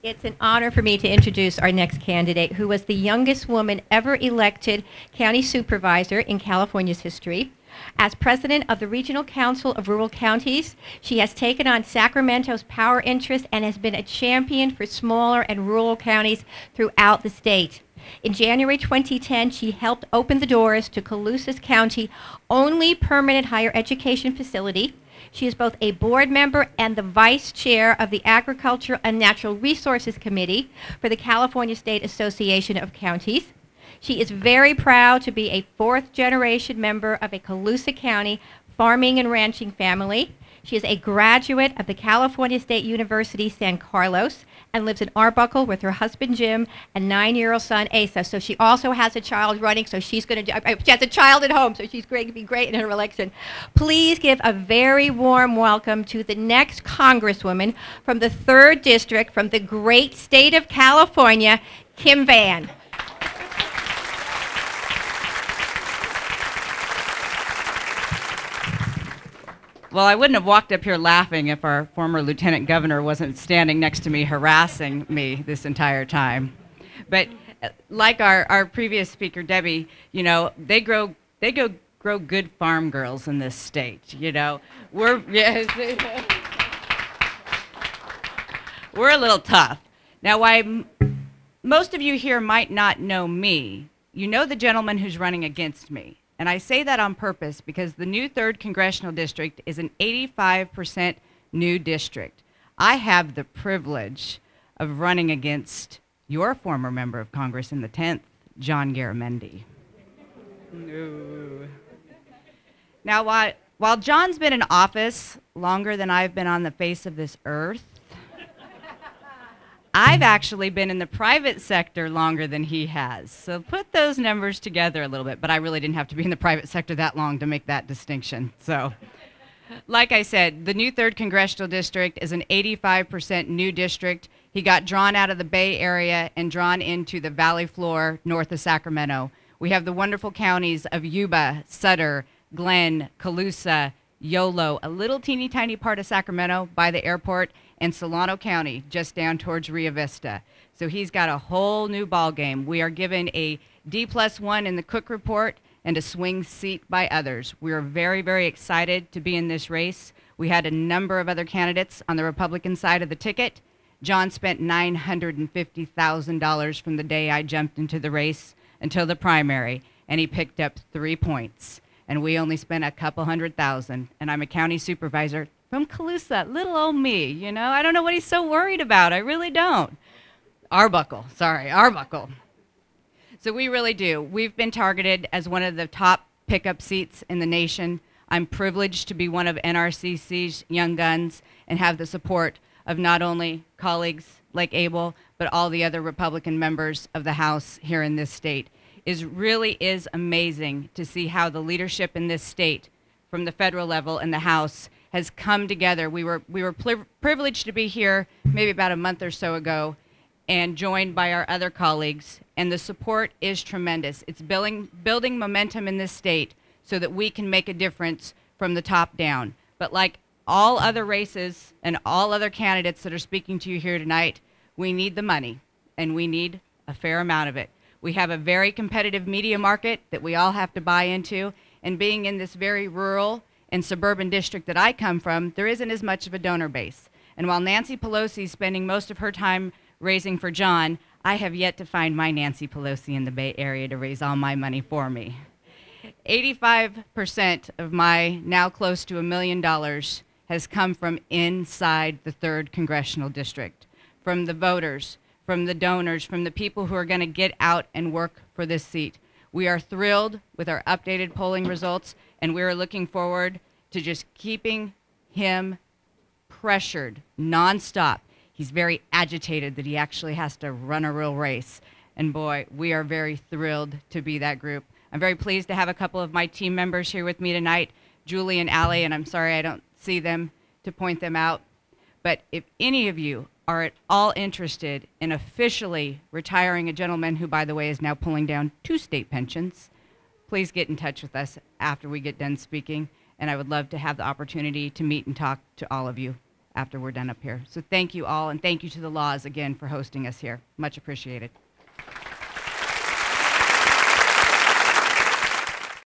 It's an honor for me to introduce our next candidate, who was the youngest woman ever elected county supervisor in California's history. As president of the Regional Council of Rural Counties, she has taken on Sacramento's power interest and has been a champion for smaller and rural counties throughout the state. In January 2010, she helped open the doors to Colusa's County only permanent higher education facility. She is both a board member and the vice chair of the Agricultural and Natural Resources Committee for the California State Association of Counties. She is very proud to be a fourth-generation member of a Colusa County farming and ranching family. She is a graduate of the California State University, San Carlos, and lives in Arbuckle with her husband, Jim, and 9-year-old son, Asa. So she also has a child running, so she's going to she has a child at home, so she's going to be great in her election. Please give a very warm welcome to the next Congresswoman from the 3rd District from the great state of California, Kim Vann. Well, I wouldn't have walked up here laughing if our former lieutenant governor wasn't standing next to me harassing me this entire time. But like our previous speaker, Debbie, you know, they grow good farm girls in this state. You know, we're a little tough. Now, why most of you here might not know me, you know the gentleman who's running against me. And I say that on purpose because the new 3rd Congressional District is an 85% new district. I have the privilege of running against your former member of Congress in the 10th, John Garamendi. No. Now, while John's been in office longer than I've been on the face of this earth, I've actually been in the private sector longer than he has. So put those numbers together a little bit, but I really didn't have to be in the private sector that long to make that distinction. So, like I said, the new 3rd Congressional District is an 85% new district. He got drawn out of the Bay Area and drawn into the valley floor north of Sacramento. We have the wonderful counties of Yuba, Sutter, Glen, Colusa, Yolo, a little teeny tiny part of Sacramento by the airport, and Solano County, just down towards Rio Vista. So he's got a whole new ball game. We are given a D+1 in the Cook Report and a swing seat by others. We are very, very excited to be in this race. We had a number of other candidates on the Republican side of the ticket. John spent $950,000 from the day I jumped into the race until the primary, and he picked up 3 points. And we only spent a couple $100,000, and I'm a county supervisor from Colusa, little old me, you know? I don't know what he's so worried about. I really don't. Arbuckle. So we really do. We've been targeted as one of the top pickup seats in the nation. I'm privileged to be one of NRCC's Young Guns and have the support of not only colleagues like Abel, but all the other Republican members of the House here in this state. It really is amazing to see how the leadership in this state, from the federal level and the House, has come together. We were privileged to be here maybe about a month or so ago and joined by our other colleagues, and the support is tremendous. It's building momentum in this state so that we can make a difference from the top down. But like all other races and all other candidates that are speaking to you here tonight, we need the money, and we need a fair amount of it. We have a very competitive media market that we all have to buy into, and being in this very rural and suburban district that I come from, there isn't as much of a donor base. And while Nancy Pelosi is spending most of her time raising for John, I have yet to find my Nancy Pelosi in the Bay Area to raise all my money for me. 85% of my now close to $1 million has come from inside the 3rd Congressional District, from the voters, from the donors, from the people who are going to get out and work for this seat. We are thrilled with our updated polling results, and we are looking forward to just keeping him pressured nonstop. He's very agitated that he actually has to run a real race. And boy, we are very thrilled to be that group. I'm very pleased to have a couple of my team members here with me tonight, Julie and Allie, and I'm sorry I don't see them to point them out. But if any of you are at all interested in officially retiring a gentleman who, by the way, is now pulling down 2 state pensions, please get in touch with us after we get done speaking, and I would love to have the opportunity to meet and talk to all of you after we're done up here. So thank you all, and thank you to the Laws again for hosting us here. Much appreciated.